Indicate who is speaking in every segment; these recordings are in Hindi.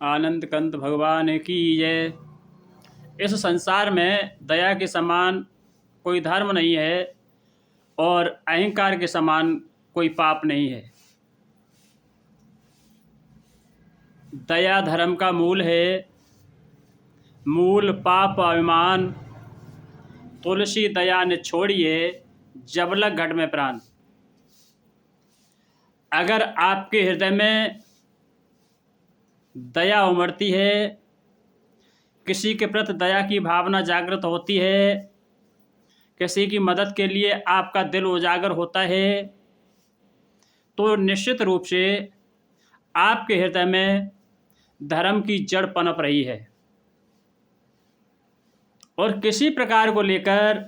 Speaker 1: आनंद कंत भगवान की जय। इस संसार में दया के समान कोई धर्म नहीं है और अहंकार के समान कोई पाप नहीं है। दया धर्म का मूल है, मूल पाप अभिमान। तुलसी दया ने छोड़िए, जब लग घट में प्राण। अगर आपके हृदय में दया उमड़ती है, किसी के प्रति दया की भावना जागृत होती है, किसी की मदद के लिए आपका दिल उजागर होता है, तो निश्चित रूप से आपके हृदय में धर्म की जड़ पनप रही है। और किसी प्रकार को लेकर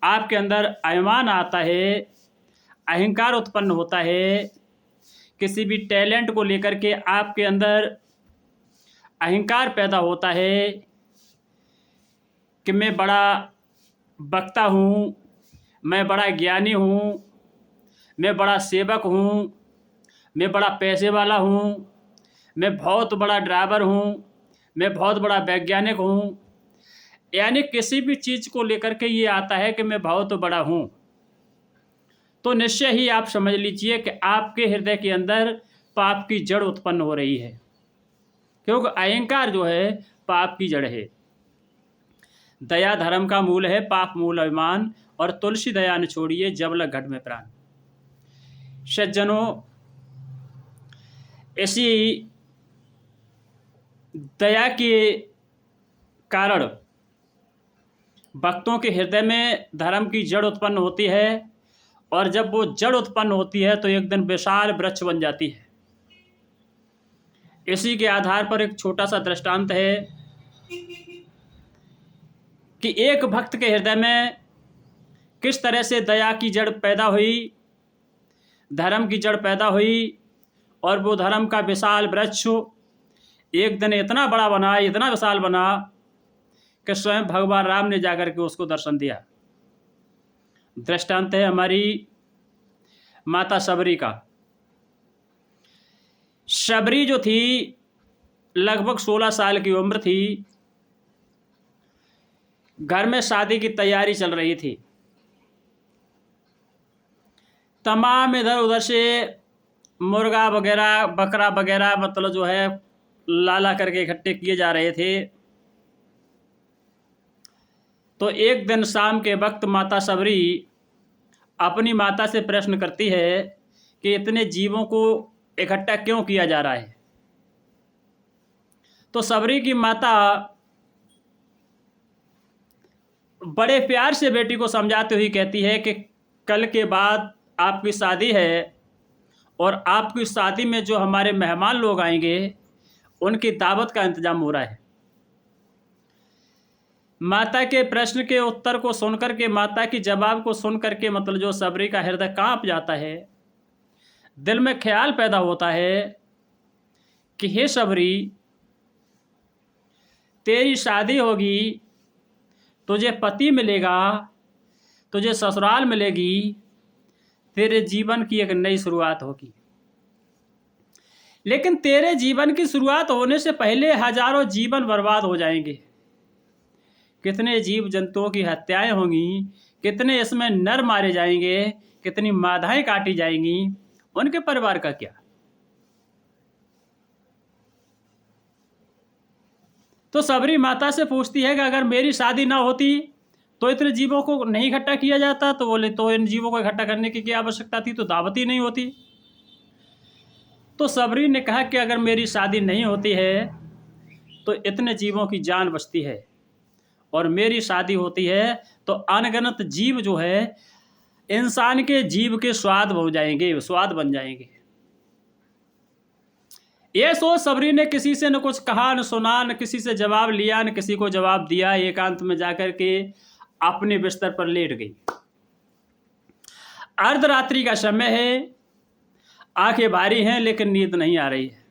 Speaker 1: आपके अंदर अभिमान आता है, अहंकार उत्पन्न होता है, किसी भी टैलेंट को लेकर के आपके अंदर अहंकार पैदा होता है कि मैं बड़ा वक्ता हूँ, मैं बड़ा ज्ञानी हूँ, मैं बड़ा सेवक हूँ, मैं बड़ा पैसे वाला हूँ, मैं बहुत बड़ा ड्राइवर हूँ, मैं बहुत बड़ा वैज्ञानिक हूँ। यानी किसी भी चीज़ को लेकर के ये आता है कि मैं बहुत बड़ा हूँ, तो निश्चय ही आप समझ लीजिए कि आपके हृदय के अंदर पाप की जड़ उत्पन्न हो रही है, क्योंकि अहंकार जो है पाप की जड़ है। दया धर्म का मूल है, पाप मूल अभिमान। और तुलसी दया न छोड़िए, जब लग घट में प्राण। सज्जनों, ऐसी दया के कारण भक्तों के हृदय में धर्म की जड़ उत्पन्न होती है, और जब वो जड़ उत्पन्न होती है तो एक दिन विशाल वृक्ष बन जाती है। इसी के आधार पर एक छोटा सा दृष्टांत है कि एक भक्त के हृदय में किस तरह से दया की जड़ पैदा हुई, धर्म की जड़ पैदा हुई, और वो धर्म का विशाल वृक्ष एक दिन इतना बड़ा बना, इतना विशाल बना कि स्वयं भगवान राम ने जाकर के उसको दर्शन दिया। दृष्टांत है हमारी माता शबरी का। शबरी जो थी, लगभग 16 साल की उम्र थी। घर में शादी की तैयारी चल रही थी। तमाम इधर उधर से मुर्गा वगैरह, बकरा वगैरह, मतलब जो है लाला करके इकट्ठे किए जा रहे थे। तो एक दिन शाम के वक्त माता शबरी अपनी माता से प्रश्न करती है कि इतने जीवों को इकट्ठा क्यों किया जा रहा है। तो शबरी की माता बड़े प्यार से बेटी को समझाते हुए कहती है कि कल के बाद आपकी शादी है, और आपकी शादी में जो हमारे मेहमान लोग आएंगे उनकी दावत का इंतजाम हो रहा है। माता के प्रश्न के उत्तर को सुनकर के, माता की जवाब को सुनकर के, मतलब जो शबरी का हृदय कांप जाता है। दिल में ख्याल पैदा होता है कि हे शबरी, तेरी शादी होगी, तुझे पति मिलेगा, तुझे ससुराल मिलेगी, तेरे जीवन की एक नई शुरुआत होगी। लेकिन तेरे जीवन की शुरुआत होने से पहले हजारों जीवन बर्बाद हो जाएंगे। कितने जीव जंतुओं की हत्याएं होंगी, कितने इसमें नर मारे जाएंगे, कितनी माधाएं काटी जाएंगी, उनके परिवार का क्या। तो शबरी माता से पूछती है कि अगर मेरी शादी ना होती तो इतने जीवों को नहीं इकट्ठा किया जाता। तो बोले, तो इन जीवों को इकट्ठा करने की क्या आवश्यकता थी, तो दावत ही नहीं होती। तो शबरी ने कहा कि अगर मेरी शादी नहीं होती है तो इतने जीवों की जान बचती है, और मेरी शादी होती है तो अनगिनत जीव जो है इंसान के जीव के स्वाद हो जाएंगे, स्वाद बन जाएंगे। ये सोच शबरी ने किसी से न कुछ कहा, न सुना, न किसी से जवाब लिया, न किसी को जवाब दिया। एकांत में जाकर के अपने बिस्तर पर लेट गई। अर्धरात्रि का समय है, आंखें भारी हैं, लेकिन नींद नहीं आ रही है।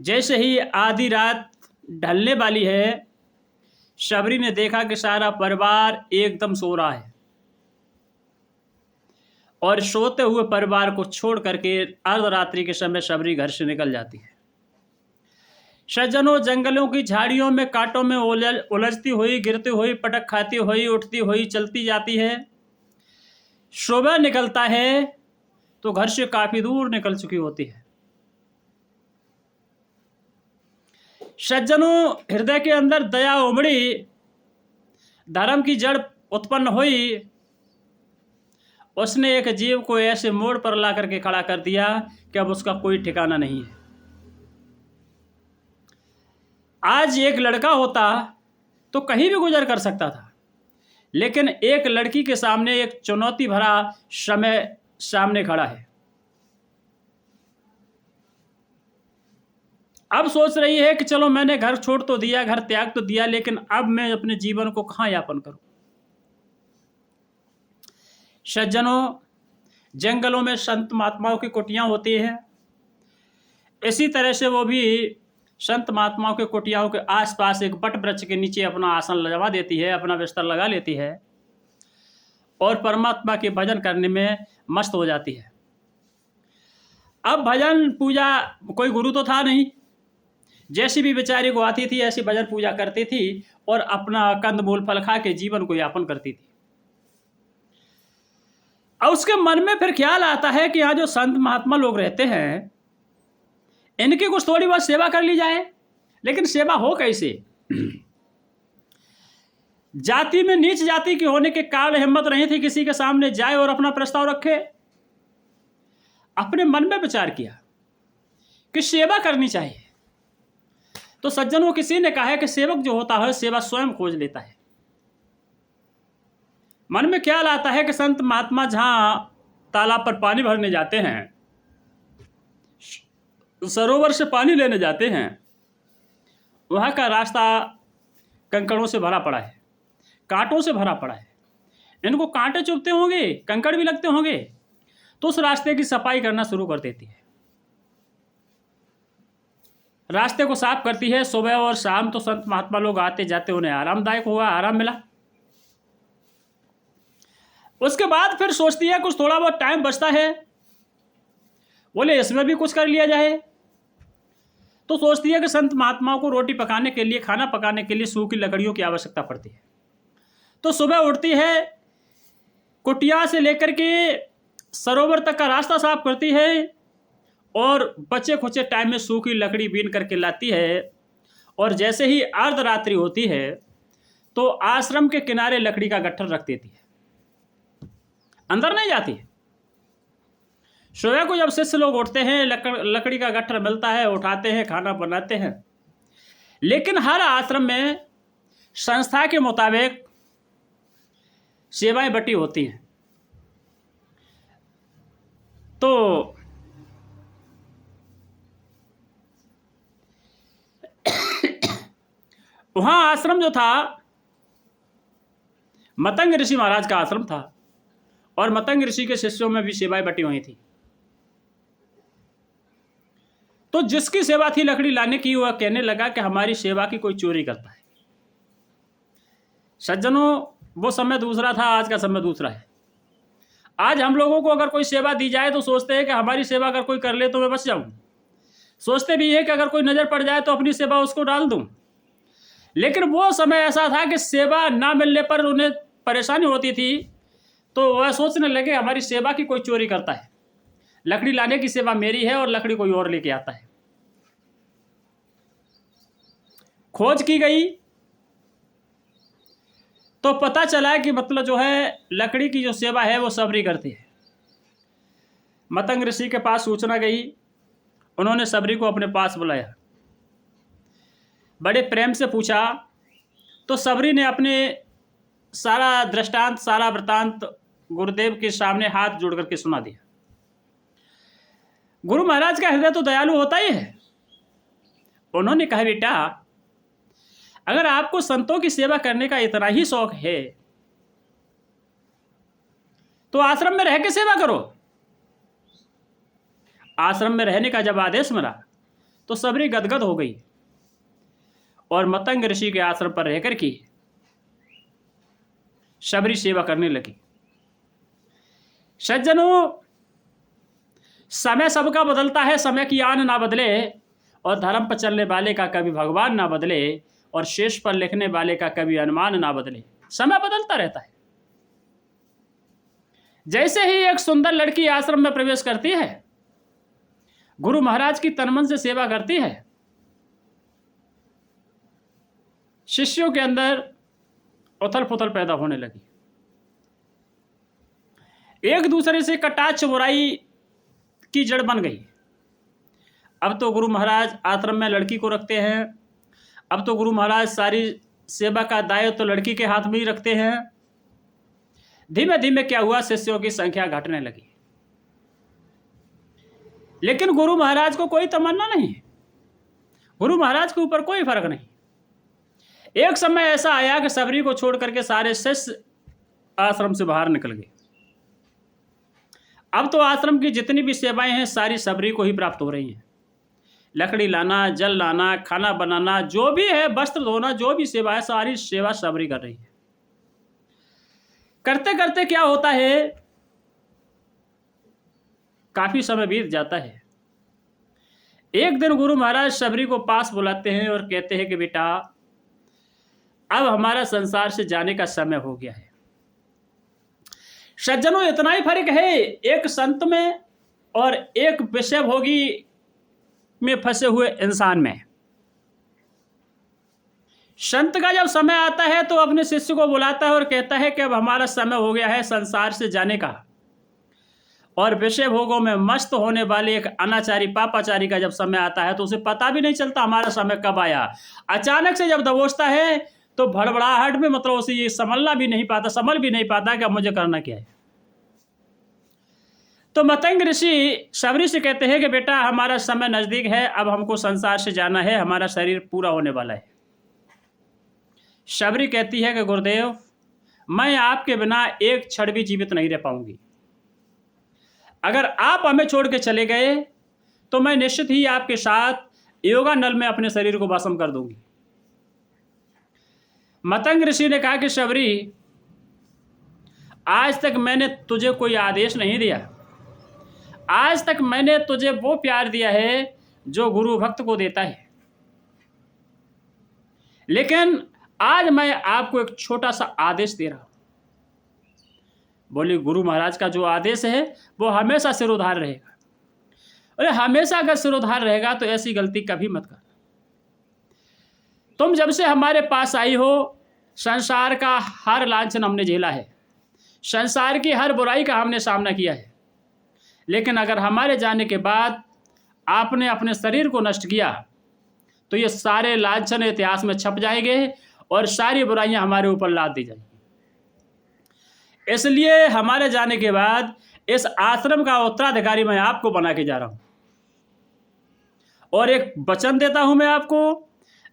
Speaker 1: जैसे ही आधी रात ढलने वाली है, शबरी ने देखा कि सारा परिवार एकदम सो रहा है, और सोते हुए परिवार को छोड़ करके अर्धरात्रि के समय शबरी घर से निकल जाती है। सज्जनों, जंगलों की झाड़ियों में कांटों में उलझती हुई, गिरती हुई, पटक खाती हुई, उठती हुई चलती जाती है। सुबह निकलता है तो घर से काफी दूर निकल चुकी होती है। सज्जनों, हृदय के अंदर दया उमड़ी, धर्म की जड़ उत्पन्न हुई। उसने एक जीव को ऐसे मोड़ पर ला करके खड़ा कर दिया कि अब उसका कोई ठिकाना नहीं है। आज एक लड़का होता तो कहीं भी गुजर कर सकता था, लेकिन एक लड़की के सामने एक चुनौती भरा समय सामने खड़ा है। अब सोच रही है कि चलो मैंने घर छोड़ तो दिया, घर त्याग तो दिया, लेकिन अब मैं अपने जीवन को कहां यापन करूं। सज्जनों, जंगलों में संत महात्माओं की कुटियां होती हैं। इसी तरह से वो भी संत महात्माओं के कुटियाओं के आसपास एक बट वृक्ष के नीचे अपना आसन लगा देती है, अपना बिस्तर लगा लेती है और परमात्मा के भजन करने में मस्त हो जाती है। अब भजन पूजा कोई गुरु तो था नहीं, जैसी भी बेचारी को आती थी ऐसी भजन पूजा करती थी और अपना कंदमूल फल खा के जीवन को यापन करती थी। अब उसके मन में फिर ख्याल आता है कि यहाँ जो संत महात्मा लोग रहते हैं, इनकी कुछ थोड़ी बहुत सेवा कर ली जाए। लेकिन सेवा हो कैसे? जाति में नीच जाति की होने के कारण हिम्मत नहीं थी किसी के सामने जाए और अपना प्रस्ताव रखे। अपने मन में विचार किया कि सेवा करनी चाहिए। तो सज्जनों, किसी ने कहा है कि सेवक जो होता है सेवा स्वयं खोज लेता है। मन में ख्याल आता है कि संत महात्मा जहां तालाब पर पानी भरने जाते हैं, सरोवर से पानी लेने जाते हैं, वहां का रास्ता कंकड़ों से भरा पड़ा है, कांटों से भरा पड़ा है। इनको कांटे चुभते होंगे, कंकड़ भी लगते होंगे, तो उस रास्ते की सफाई करना शुरू कर देती है। रास्ते को साफ करती है। सुबह और शाम तो संत महात्मा लोग आते जाते, उन्हें आरामदायक हुआ, आराम मिला। उसके बाद फिर सोचती है कुछ थोड़ा बहुत टाइम बचता है, बोले इसमें भी कुछ कर लिया जाए। तो सोचती है कि संत महात्माओं को रोटी पकाने के लिए, खाना पकाने के लिए सूखी लकड़ियों की आवश्यकता पड़ती है। तो सुबह उठती है, कुटिया से लेकर के सरोवर तक का रास्ता साफ करती है और बचे खुचे टाइम में सूखी लकड़ी बीन करके लाती है। और जैसे ही अर्धरात्रि होती है तो आश्रम के किनारे लकड़ी का गट्ठर रख देती है, अंदर नहीं जाती है। सुबह को जब शिष्य लोग उठते हैं, लकड़ी का गट्ठर मिलता है, उठाते हैं, खाना बनाते हैं। लेकिन हर आश्रम में संस्था के मुताबिक सेवाएं बटी होती हैं। तो वहां आश्रम जो था, मतंग ऋषि महाराज का आश्रम था और मतंग ऋषि के शिष्यों में भी सेवाएं बटी हुई थी। तो जिसकी सेवा थी लकड़ी लाने की, वह कहने लगा कि हमारी सेवा की कोई चोरी करता है। सज्जनों, वो समय दूसरा था, आज का समय दूसरा है। आज हम लोगों को अगर कोई सेवा दी जाए तो सोचते हैं कि हमारी सेवा अगर कोई कर ले तो मैं बच जाऊं। सोचते भी है कि अगर कोई नजर पड़ जाए तो अपनी सेवा उसको डाल दूं। लेकिन वो समय ऐसा था कि सेवा ना मिलने पर उन्हें परेशानी होती थी, तो वह सोचने लगे हमारी सेवा की कोई चोरी करता है, लकड़ी लाने की सेवा मेरी है और लकड़ी कोई और लेके आता है। खोज की गई तो पता चला कि मतलब जो है लकड़ी की जो सेवा है वो सबरी करती है। मतंग ऋषि के पास सूचना गई, उन्होंने सबरी को अपने पास बुलाया, बड़े प्रेम से पूछा। तो सबरी ने अपने सारा दृष्टांत, सारा वृतांत गुरुदेव के सामने हाथ जोड़ करके सुना दिया। गुरु महाराज का हृदय तो दयालु होता ही है। उन्होंने कहा, बेटा अगर आपको संतों की सेवा करने का इतना ही शौक है तो आश्रम में रह के सेवा करो। आश्रम में रहने का जब आदेश मिला तो सबरी गदगद हो गई और मतंग ऋषि के आश्रम पर रहकर की सबरी सेवा करने लगी। सज्जनों, समय सबका बदलता है, समय की आन ना बदले, और धर्म पर चलने वाले का कभी भगवान ना बदले, और शेष पर लिखने वाले का कभी अनुमान ना बदले। समय बदलता रहता है। जैसे ही एक सुंदर लड़की आश्रम में प्रवेश करती है, गुरु महाराज की तन मन से सेवा करती है, शिष्यों के अंदर उथल पुथल पैदा होने लगी। एक दूसरे से कटाक्ष बुराई की जड़ बन गई। अब तो गुरु महाराज आश्रम में लड़की को रखते हैं, अब तो गुरु महाराज सारी सेवा का दायित्व तो लड़की के हाथ में ही रखते हैं। धीमे धीमे क्या हुआ, शिष्यों की संख्या घटने लगी। लेकिन गुरु महाराज को कोई तमन्ना नहीं, गुरु महाराज के ऊपर कोई फर्क नहीं। एक समय ऐसा आया कि सबरी को छोड़ करके सारे शिष्य आश्रम से बाहर निकल गए। अब तो आश्रम की जितनी भी सेवाएं हैं सारी सबरी को ही प्राप्त हो रही हैं। लकड़ी लाना, जल लाना, खाना बनाना, जो भी है, वस्त्र धोना, जो भी सेवा है, सारी सेवा सबरी कर रही है। करते करते क्या होता है, काफी समय बीत जाता है। एक दिन गुरु महाराज सबरी को पास बुलाते हैं और कहते हैं कि बेटा, अब हमारा संसार से जाने का समय हो गया है। सज्जनों, इतना ही फर्क है एक संत में और एक विषय भोगी में फंसे हुए इंसान में। संत का जब समय आता है तो अपने शिष्य को बुलाता है और कहता है कि अब हमारा समय हो गया है संसार से जाने का। और विषय भोगों में मस्त होने वाले एक अनाचारी पापाचारी का जब समय आता है तो उसे पता भी नहीं चलता हमारा समय कब आया। अचानक से जब दबोचता है तो भड़बड़ाहट में, मतलब उसे ये संभल भी नहीं पाता कि अब मुझे करना क्या है। तो मतंग ऋषि सबरी से कहते हैं कि बेटा, हमारा समय नजदीक है, अब हमको संसार से जाना है, हमारा शरीर पूरा होने वाला है। सबरी कहती है कि गुरुदेव, मैं आपके बिना एक क्षण भी जीवित नहीं रह पाऊंगी। अगर आप हमें छोड़ के चले गए तो मैं निश्चित ही आपके साथ योगा नल में अपने शरीर को भस्म कर दूंगी। मतंग ऋषि ने कहा कि सबरी, आज तक मैंने तुझे कोई आदेश नहीं दिया, आज तक मैंने तुझे वो प्यार दिया है जो गुरु भक्त को देता है, लेकिन आज मैं आपको एक छोटा सा आदेश दे रहा हूं। बोली, गुरु महाराज का जो आदेश है वो हमेशा सिरोधार रहेगा। अरे हमेशा अगर सिरोधार रहेगा तो ऐसी गलती कभी मत कर। तुम जब से हमारे पास आई हो, संसार का हर लांछन हमने झेला है, संसार की हर बुराई का हमने सामना किया है, लेकिन अगर हमारे जाने के बाद आपने अपने शरीर को नष्ट किया तो ये सारे लांछन इतिहास में छप जाएंगे और सारी बुराइयां हमारे ऊपर लाद दी जाएंगी। इसलिए हमारे जाने के बाद इस आश्रम का उत्तराधिकारी मैं आपको बना के जा रहा हूं, और एक वचन देता हूं, मैं आपको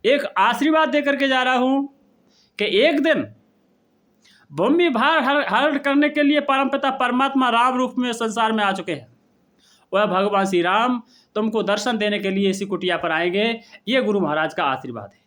Speaker 1: एक आशीर्वाद देकर के जा रहा हूं कि एक दिन भूमि भार हरण करने के लिए परमपिता परमात्मा राम रूप में संसार में आ चुके हैं। वह भगवान श्री राम तुमको दर्शन देने के लिए इसी कुटिया पर आएंगे। ये गुरु महाराज का आशीर्वाद है।